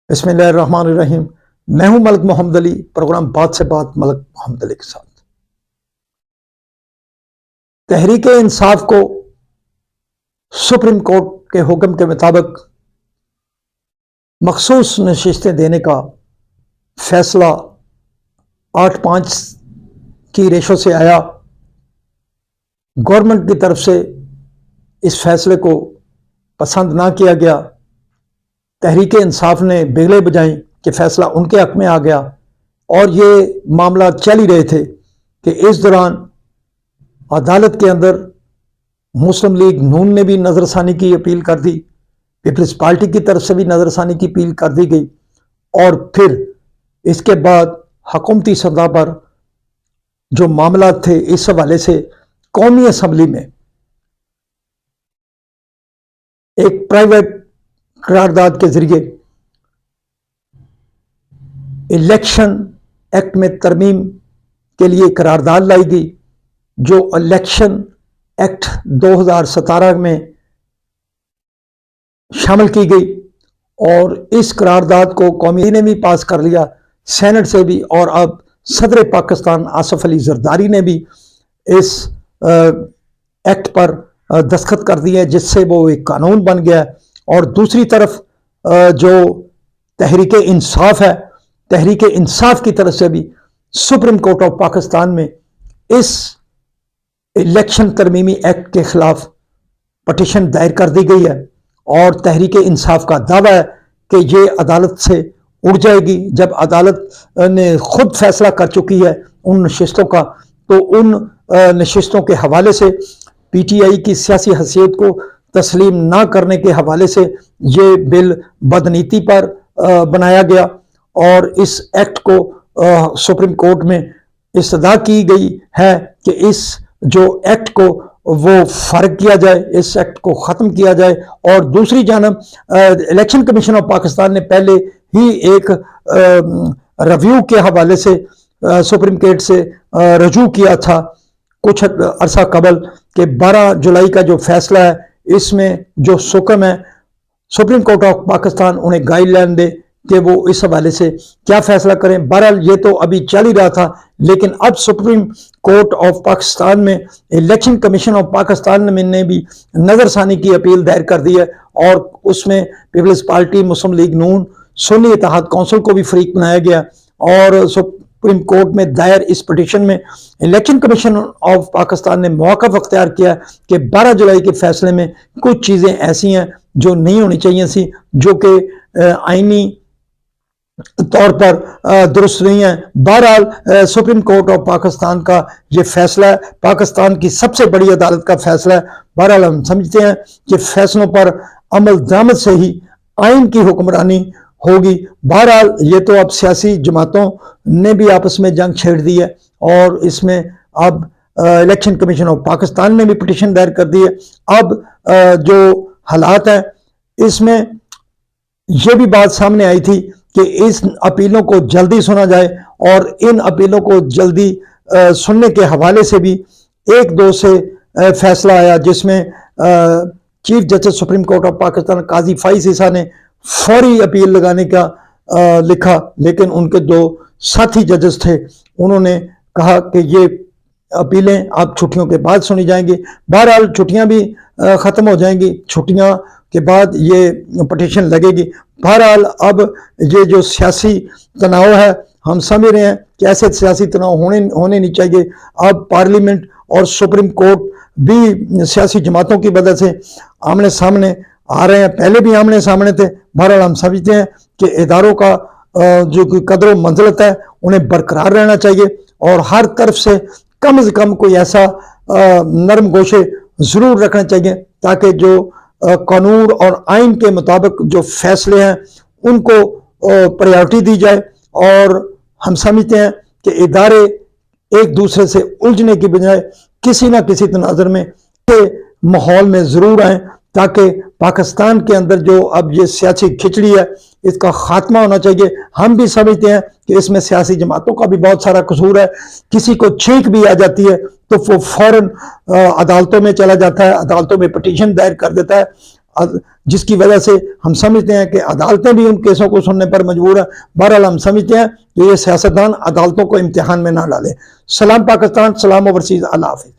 بسم اللہ الرحمن الرحیم۔ میں ہوں ملک محمد علی، پروگرام بات سے بات ملک محمد علی کے ساتھ۔ تحریک انصاف کو سپریم کورٹ کے حکم کے مطابق مخصوص نشستیں دینے کا فیصلہ 8-5 کی ریشو سے آیا۔ گورنمنٹ کی طرف سے اس فیصلے کو پسند نہ کیا گیا۔ تحریک انصاف نے بگلے بجائیں کہ فیصلہ ان کے حق میں آ گیا، اور یہ معاملات چل ہی رہے تھے کہ اس دوران عدالت کے اندر مسلم لیگ نون نے بھی نظر ثانی کی اپیل کر دی، پیپلز پارٹی کی طرف سے بھی نظر ثانی کی اپیل کر دی گئی، اور پھر اس کے بعد حکومتی سطح پر جو معاملات تھے اس حوالے سے قومی اسمبلی میں ایک پرائیویٹ قرارداد کے ذریعے الیکشن ایکٹ میں ترمیم کے لیے قرارداد لائی گئی، جو الیکشن ایکٹ 2017 میں شامل کی گئی، اور اس قرارداد کو قومی نے بھی پاس کر لیا، سینٹ سے بھی، اور اب صدر پاکستان آصف علی زرداری نے بھی اس ایکٹ پر دستخط کر دیے، جس سے وہ ایک قانون بن گیا۔ اور دوسری طرف جو تحریک انصاف ہے، تحریک انصاف کی طرف سے بھی سپریم کورٹ آف پاکستان میں اس الیکشن ترمیمی ایکٹ کے خلاف پٹیشن دائر کر دی گئی ہے، اور تحریک انصاف کا دعویٰ ہے کہ یہ عدالت سے اڑ جائے گی۔ جب عدالت نے خود فیصلہ کر چکی ہے ان نشستوں کا، تو ان نشستوں کے حوالے سے پی ٹی آئی کی سیاسی حیثیت کو تسلیم نہ کرنے کے حوالے سے یہ بل بدنیتی پر بنایا گیا، اور اس ایکٹ کو سپریم کورٹ میں استدعا کی گئی ہے کہ اس جو ایکٹ کو وہ فارغ کیا جائے، اس ایکٹ کو ختم کیا جائے۔ اور دوسری جانب الیکشن کمیشن آف پاکستان نے پہلے ہی ایک ریویو کے حوالے سے سپریم کورٹ سے رجوع کیا تھا کچھ عرصہ قبل کہ 12 جولائی کا جو فیصلہ ہے، اس میں جو حکم ہے سپریم کورٹ آف پاکستان انہیں گائیڈ لائن دے کہ وہ اس حوالے سے کیا فیصلہ کریں۔ بہرحال یہ تو ابھی چل ہی رہا تھا، لیکن اب سپریم کورٹ آف پاکستان میں الیکشن کمیشن آف پاکستان نے بھی نظر ثانی کی اپیل دائر کر دی ہے، اور اس میں پیپلز پارٹی، مسلم لیگ نون، سنی اتحاد کونسل کو بھی فریق بنایا گیا، اور سپریم کورٹ میں دائر اس پٹیشن میں الیکشن کمیشن آف پاکستان نے موقف اختیار کیا کہ 12 جولائی کے فیصلے میں کچھ چیزیں ایسی ہیں جو نہیں ہونی چاہیے سی، جو کہ آئینی طور پر درست نہیں ہے۔ بہرحال سپریم کورٹ آف پاکستان کا یہ فیصلہ ہے، پاکستان کی سب سے بڑی عدالت کا فیصلہ ہے۔ بہرحال ہم سمجھتے ہیں کہ فیصلوں پر عمل درآمد سے ہی آئین کی حکمرانی ہوگی۔ بہرحال یہ تو اب سیاسی جماعتوں نے بھی آپس میں جنگ چھیڑ دی ہے، اور اس میں اب الیکشن کمیشن آف پاکستان نے بھی پٹیشن دائر کر دی ہے۔ اب جو حالات ہیں اس میں یہ بھی بات سامنے آئی تھی کہ اس اپیلوں کو جلدی سنا جائے، اور ان اپیلوں کو جلدی سننے کے حوالے سے بھی 1-2 سے فیصلہ آیا، جس میں chief justice supreme court of Pakistan قاضی فائز عیسیٰ نے فوری اپیل لگانے کا لکھا، لیکن ان کے 2 ساتھی ججز تھے، انہوں نے کہا کہ یہ اپیلیں اب چھٹیوں کے بعد سنی جائیں گی۔ بہرحال چھٹیاں بھی ختم ہو جائیں گی، چھٹیاں کے بعد یہ پٹیشن لگے گی۔ بہرحال اب یہ جو سیاسی تناؤ ہے، ہم سمجھ رہے ہیں کہ ایسے سیاسی تناؤ ہونے نہیں چاہیے۔ اب پارلیمنٹ اور سپریم کورٹ بھی سیاسی جماعتوں کی وجہ سے آمنے سامنے آ رہے ہیں، پہلے بھی آمنے سامنے تھے۔ بہرحال ہم سمجھتے ہیں کہ اداروں کا جو قدر و منزلت ہے انہیں برقرار رہنا چاہیے، اور ہر طرف سے کم از کم کوئی ایسا نرم گوشے ضرور رکھنا چاہیے تاکہ جو قانون اور آئین کے مطابق جو فیصلے ہیں ان کو پریارٹی دی جائے، اور ہم سمجھتے ہیں کہ ادارے ایک دوسرے سے الجھنے کی بجائے کسی نہ کسی تناظر میں ماحول میں ضرور آئیں، تاکہ پاکستان کے اندر جو اب یہ سیاسی کھچڑی ہے اس کا خاتمہ ہونا چاہیے۔ ہم بھی سمجھتے ہیں کہ اس میں سیاسی جماعتوں کا بھی بہت سارا قصور ہے، کسی کو چھینک بھی آ جاتی ہے تو وہ فوراً عدالتوں میں چلا جاتا ہے، عدالتوں میں پٹیشن دائر کر دیتا ہے۔ جس کی وجہ سے ہم سمجھتے ہیں کہ عدالتیں بھی ان کیسوں کو سننے پر مجبور ہیں۔ بہرحال ہم سمجھتے ہیں کہ یہ سیاستدان عدالتوں کو امتحان میں نہ ڈالے۔ سلام پاکستان، سلام اوورسیز، اللہ حافظ۔